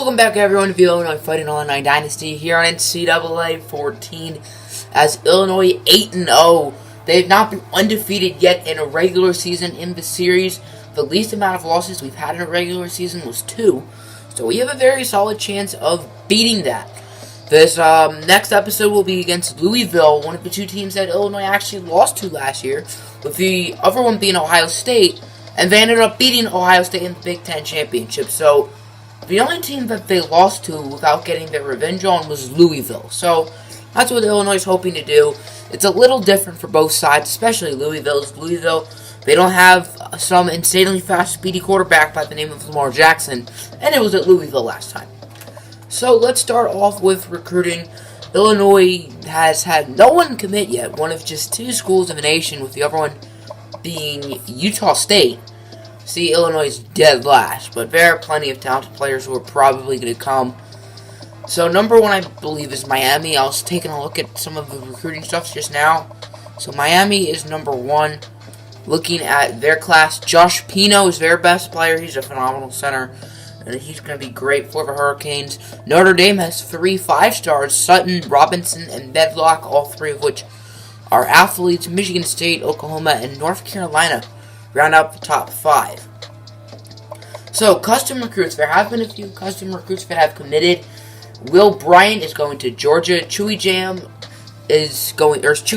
Welcome back, everyone, to the Illinois Fighting Illini Dynasty here on NCAA 14 as Illinois 8-0. They have not been undefeated yet in a regular season in the series. The least amount of losses we've had in a regular season was 2. So we have a very solid chance of beating that. This next episode will be against Louisville, one of the two teams that Illinois actually lost to last year, with the other one being Ohio State, and they ended up beating Ohio State in the Big Ten Championship. So the only team that they lost to without getting their revenge on was Louisville. So that's what Illinois is hoping to do. It's a little different for both sides, especially Louisville's. Louisville, they don't have some insanely fast, speedy quarterback by the name of Lamar Jackson, and it was at Louisville last time. So let's start off with recruiting. Illinois has had no one commit yet, one of just 2 schools in the nation, with the other one being Utah State. See, Illinois is dead last, but there are plenty of talented players who are probably going to come. So number 1, I believe, is Miami. I was taking a look at some of the recruiting stuff just now. So Miami is number 1. Looking at their class, Josh Pino is their best player. He's a phenomenal center, and he's going to be great for the Hurricanes. Notre Dame has 3 5-stars, Sutton, Robinson, and Medlock, all 3 of which are athletes. Michigan State, Oklahoma, and North Carolina round out the top 5. So, custom recruits. There have been a few custom recruits that have committed. Will Bryant is going to Georgia. Chewy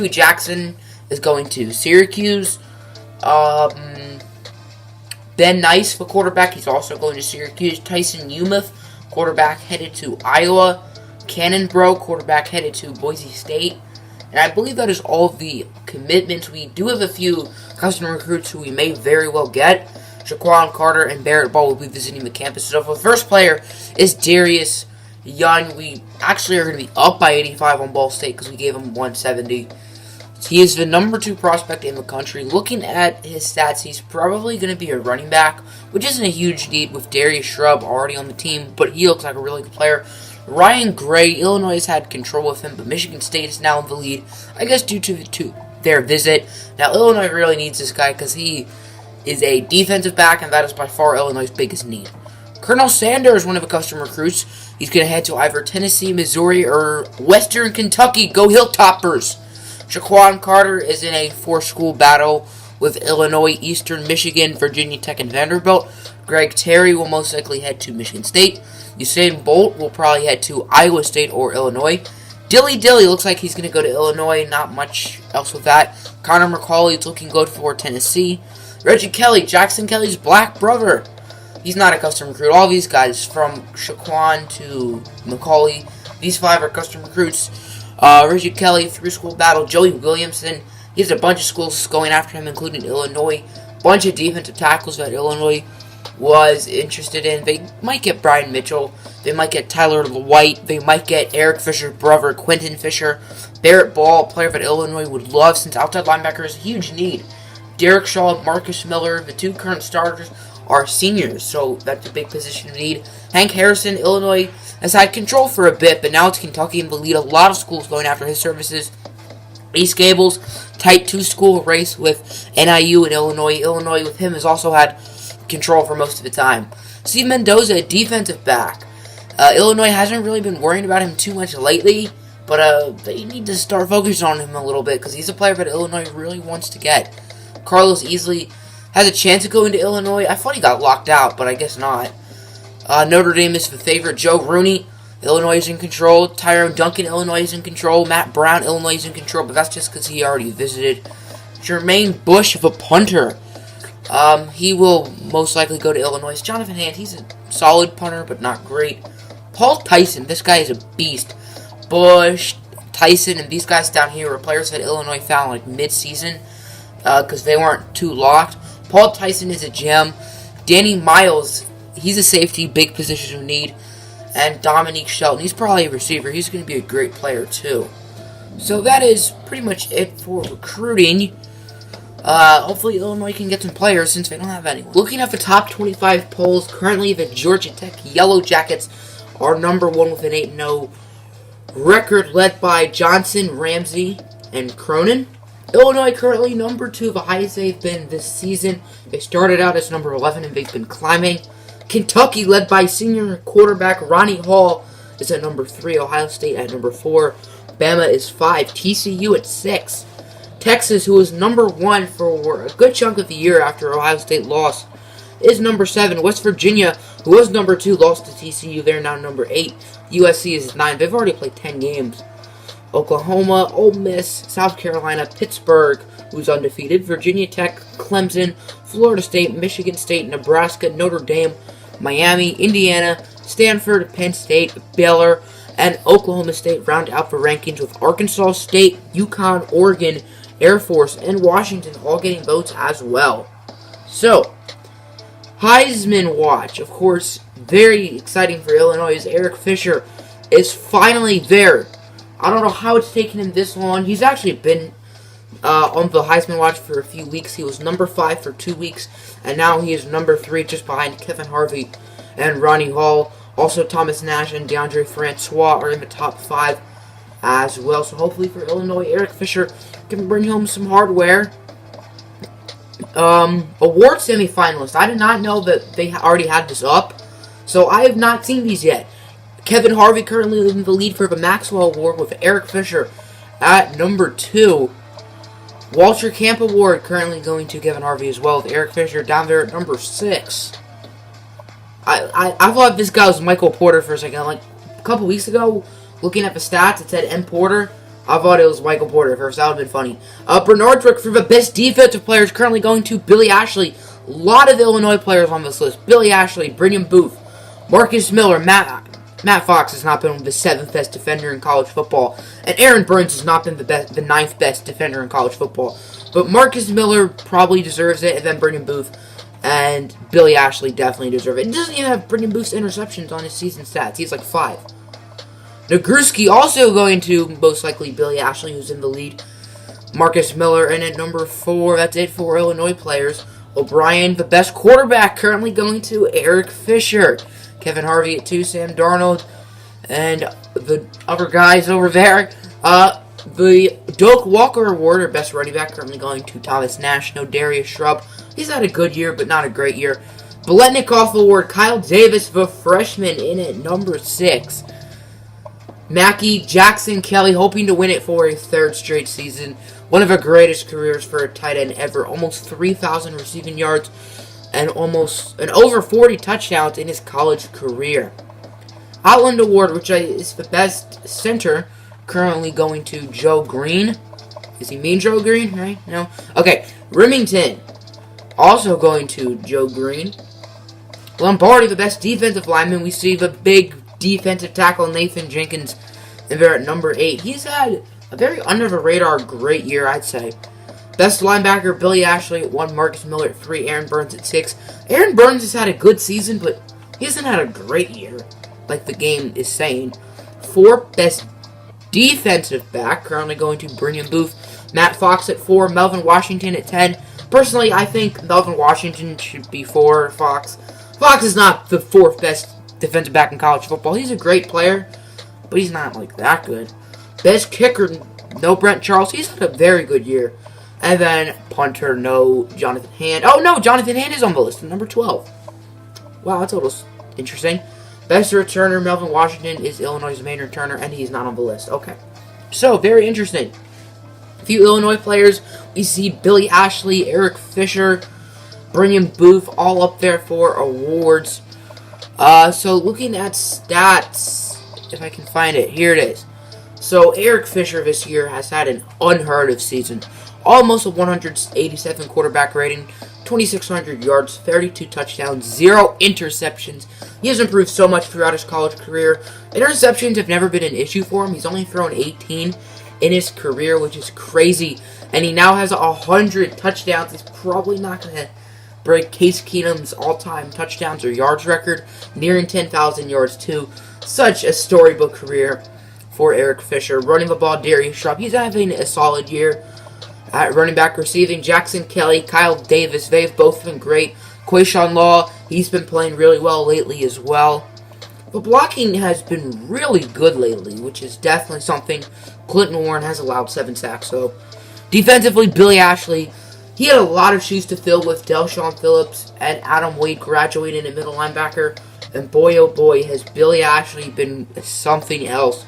Jackson is going to Syracuse. Ben Nice, for quarterback, he's also going to Syracuse. Tyson Umuth, quarterback, headed to Iowa. Cannonbro, quarterback, headed to Boise State. And I believe that is all of the commitments. We do have a few custom recruits who we may very well get. Shaquan Carter and Barrett Ball will be visiting the campus. So the first player is Darius Young. We actually are going to be up by 85 on Ball State because we gave him 170. He is the number 2 prospect in the country. Looking at his stats, he's probably going to be a running back, which isn't a huge need with Darius Shrub already on the team, but he looks like a really good player. Ryan Gray, Illinois has had control of him, but Michigan State is now in the lead, I guess due to their visit. Now, Illinois really needs this guy because he is a defensive back, and that is by far Illinois' biggest need. Colonel Sanders, one of the custom recruits. He's going to head to either Tennessee, Missouri, or Western Kentucky. Go Hilltoppers! Shaquan Carter is in a 4-school battle with Illinois, Eastern Michigan, Virginia Tech, and Vanderbilt. Greg Terry will most likely head to Michigan State. Usain Bolt will probably head to Iowa State or Illinois. Dilly looks like he's going to go to Illinois. Not much else with that. Connor McCauley is looking good for Tennessee. Reggie Kelly, Jackson Kelly's black brother. He's not a custom recruit. All these guys, from Shaquan to McCauley, these 5 are custom recruits. Reggie Kelly, 3-school battle. Joey Williamson, he has a bunch of schools going after him, including Illinois. Bunch of defensive tackles that Illinois was interested in. They might get Brian Mitchell. They might get Tyler White. They might get Eric Fisher's brother, Quentin Fisher. Barrett Ball, a player that Illinois would love since outside linebacker is a huge need. Derek Shaw, Marcus Miller, the 2 current starters are seniors, so that's a big position to need. Hank Harrison, Illinois has had control for a bit, but now it's Kentucky in the lead. A lot of schools going after his services. Ace Gables, tight 2-school race with NIU and Illinois. Illinois with him has also had control for most of the time. Steve Mendoza, a defensive back. Illinois hasn't really been worrying about him too much lately, but they need to start focusing on him a little bit because he's a player that Illinois really wants to get. Carlos Easley has a chance to go into Illinois. I thought he got locked out, but I guess not. Notre Dame is the favorite. Joe Rooney, Illinois is in control. Tyrone Duncan, Illinois is in control. Matt Brown, Illinois is in control, but that's just because he already visited. Jermaine Bush, the punter. He will most likely go to Illinois. Jonathan Hand, he's a solid punter, but not great. Paul Tyson, this guy is a beast. Bush, Tyson, and these guys down here are players that Illinois found like mid-season because they weren't too locked. Paul Tyson is a gem. Danny Miles, he's a safety, big position of need. And Dominique Shelton, he's probably a receiver. He's going to be a great player too. So that is pretty much it for recruiting. Hopefully Illinois can get some players since they don't have anyone. Looking at the top 25 polls, currently the Georgia Tech Yellow Jackets are number 1 with an 8-0 record led by Johnson, Ramsey, and Cronin. Illinois currently number 2, the highest they've been this season. They started out as number 11 and they've been climbing. Kentucky, led by senior quarterback Ronnie Hall, is at number 3. Ohio State at number 4. Bama is 5. TCU at 6. Texas, who was number 1 for a good chunk of the year after Ohio State lost, is number 7. West Virginia, who was number 2, lost to TCU. They're now number 8. USC is 9. They've already played 10 games. Oklahoma, Ole Miss, South Carolina, Pittsburgh, who's undefeated, Virginia Tech, Clemson, Florida State, Michigan State, Nebraska, Notre Dame, Miami, Indiana, Stanford, Penn State, Baylor, and Oklahoma State round out the rankings, with Arkansas State, UConn, Oregon, Air Force, and Washington all getting votes as well. So, Heisman watch, of course, very exciting for Illinois. Eric Fisher is finally there. I don't know how it's taken him this long. He's actually been on the Heisman watch for a few weeks. He was number 5 for 2 weeks, and now he is number 3, just behind Kevin Harvey and Ronnie Hall. Also, Thomas Nash and DeAndre Francois are in the top 5 as well. So hopefully for Illinois, Eric Fisher can bring home some hardware. Award semifinalists. I did not know that they already had this up, so I have not seen these yet. Kevin Harvey currently in the lead for the Maxwell Award, with Eric Fisher at number 2. Walter Camp Award currently going to Kevin Harvey as well, with Eric Fisher down there at number 6. I thought this guy was Michael Porter for a second. Like, a couple weeks ago, looking at the stats, it said M. Porter. I thought it was Michael Porter first. That would have been funny. Bernard Drick for the best defensive players currently going to Billy Ashley. A lot of Illinois players on this list. Billy Ashley, Brendan Booth, Marcus Miller, Matt Fox has not been the 7th best defender in college football, and Aaron Burns has not been the 9th best defender in college football. But Marcus Miller probably deserves it, and then Brendan Booth and Billy Ashley definitely deserve it. It doesn't even have Brendan Booth's interceptions on his season stats. He's like 5. Nagurski also going to most likely Billy Ashley, who's in the lead. Marcus Miller, and at number 4, that's it for Illinois players. O'Brien, the best quarterback, currently going to Eric Fisher. Kevin Harvey at 2, Sam Darnold, and the other guys over there. The Doak Walker Award, or best running back, currently going to Thomas Nash. No Darius Shrub. He's had a good year, but not a great year. Biletnikoff Award, Kyle Davis, the freshman, in at number 6. Mackey, Jackson Kelly, hoping to win it for a 3rd straight season. One of the greatest careers for a tight end ever. Almost 3,000 receiving yards and over 40 touchdowns in his college career. Outland Award, which is the best center, currently going to Joe Green. Is he Mean Joe Green, right? No? Okay. Remington, also going to Joe Green. Lombardi, the best defensive lineman. We see the big defensive tackle Nathan Jenkins, and they're at number 8. He's had a very under-the-radar great year, I'd say. Best linebacker, Billy Ashley at 1, Marcus Miller at 3, Aaron Burns at 6. Aaron Burns has had a good season, but he hasn't had a great year, like the game is saying. 4, best defensive back, currently going to Brendan Booth. Matt Fox at 4, Melvin Washington at 10. Personally, I think Melvin Washington should be 4, Fox. Fox is not the 4th best defensive back in college football. He's a great player, but he's not, like, that good. Best kicker, no Brent Charles. He's had a very good year. And then punter, no Jonathan Hand. Oh, no, Jonathan Hand is on the list at number 12. Wow, that's a little interesting. Best returner, Melvin Washington, is Illinois' main returner, and he's not on the list. Okay. So, very interesting. A few Illinois players. We see Billy Ashley, Eric Fisher, Brendan Booth, all up there for awards. So, looking at stats, if I can find it, here it is. So, Eric Fisher this year has had an unheard of season. Almost a 187 quarterback rating, 2,600 yards, 32 touchdowns, 0 interceptions. He has improved so much throughout his college career. Interceptions have never been an issue for him. He's only thrown 18 in his career, which is crazy. And he now has 100 touchdowns. He's probably not going to break Case Keenum's all-time touchdowns or yards record, nearing 10,000 yards too. Such a storybook career for Eric Fisher. Running the ball, Darius Shrub. He's having a solid year. At running back receiving, Jackson Kelly, Kyle Davis, they've both been great. Quayshawn Law, he's been playing really well lately as well. But blocking has been really good lately, which is definitely something. Clinton Warren has allowed 7 sacks, so. Defensively, Billy Ashley He had a lot of shoes to fill with Del'Shawn Phillips and Adam Wade graduating at middle linebacker. And boy, oh boy, has Billy Ashley been something else.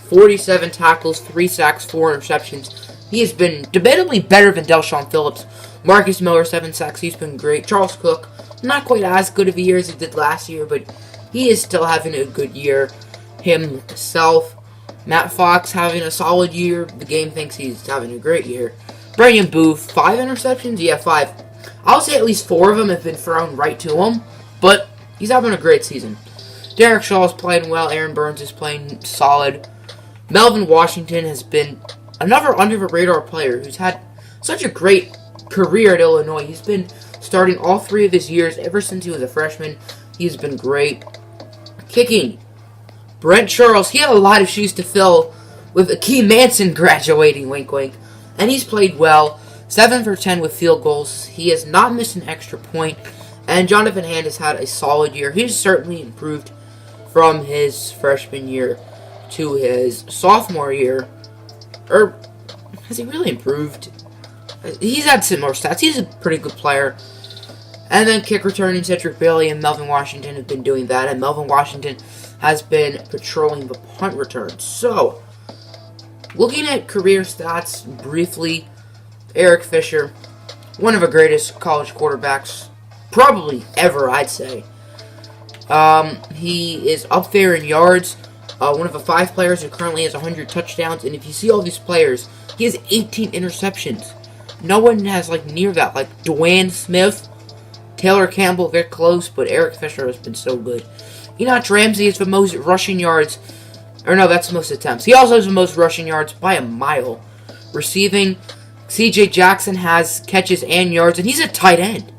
47 tackles, 3 sacks, 4 interceptions. He has been debatably better than Del'Shawn Phillips. Marcus Miller, 7 sacks. He's been great. Charles Cook, not quite as good of a year as he did last year, but he is still having a good year himself. Matt Fox having a solid year. The game thinks he's having a great year. Brandon Booth, 5 interceptions? Yeah, 5. I'll say at least 4 of them have been thrown right to him, but he's having a great season. Derek Shaw is playing well. Aaron Burns is playing solid. Melvin Washington has been another under-the-radar player who's had such a great career at Illinois. He's been starting all 3 of his years ever since he was a freshman. He's been great. Kicking, Brent Charles. He had a lot of shoes to fill with Akeem Manson graduating, wink wink. And he's played well. 7 for 10 with field goals. He has not missed an extra point. And Jonathan Hand has had a solid year. He's certainly improved from his freshman year to his sophomore year. Or, has he really improved? He's had similar stats. He's a pretty good player. And then kick returning, Cedric Bailey and Melvin Washington have been doing that. And Melvin Washington has been patrolling the punt return. So, looking at career stats briefly, Eric Fisher, one of the greatest college quarterbacks probably ever, I'd say. He is up there in yards. One of the 5 players who currently has 100 touchdowns. And if you see all these players, he has 18 interceptions. No one has near that. Like Dwayne Smith, Taylor Campbell, they're close, but Eric Fisher has been so good. Enoch Ramsey is the most rushing yards. Or no, that's the most attempts. He also has the most rushing yards by a mile. Receiving, C.J. Jackson has catches and yards, and he's a tight end.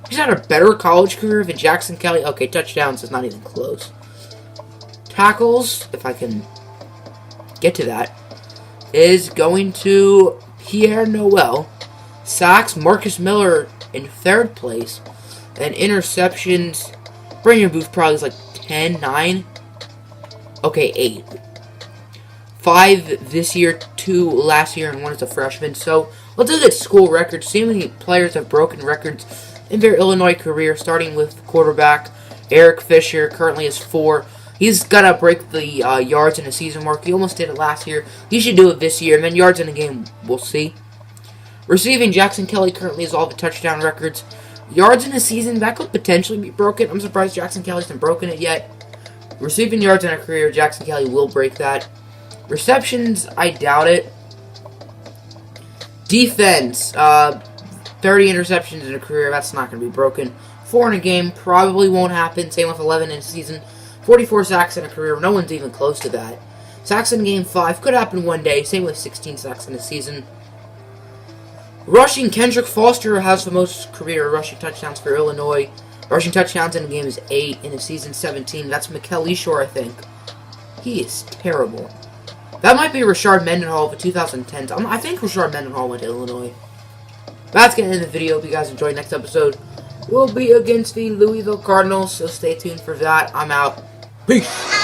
He's had a better college career than Jackson Kelly. Okay, touchdowns is not even close. Tackles, if I can get to that, is going to Pierre Noel. Sacks, Marcus Miller in 3rd place. And interceptions, Brandon Booth probably is 10, 9. Okay, 8. 5 this year, 2 last year, and 1 as a freshman. So, let's look at school records. See how many players have broken records in their Illinois career, starting with quarterback Eric Fisher, currently has 4. He's got to break the yards in a season mark. He almost did it last year. He should do it this year. And then yards in a game, we'll see. Receiving, Jackson Kelly currently has all the touchdown records. Yards in a season, that could potentially be broken. I'm surprised Jackson Kelly hasn't broken it yet. Receiving yards in a career, Jackson Kelly will break that. Receptions, I doubt it. Defense, 30 interceptions in a career, that's not going to be broken. 4 in a game, probably won't happen. Same with 11 in a season. 44 sacks in a career, no one's even close to that. Sacks in game 5, could happen one day. Same with 16 sacks in a season. Rushing, Kendrick Foster has the most career rushing touchdowns for Illinois. Rushing touchdowns in a game is 8, in a season 17. That's Mikel Eshore, I think. He is terrible. That might be Rashard Mendenhall of the 2010s. I think Rashard Mendenhall went to Illinois. That's going to end the video. Hope you guys enjoyed. Next episode will be against the Louisville Cardinals, so stay tuned for that. I'm out. Peace.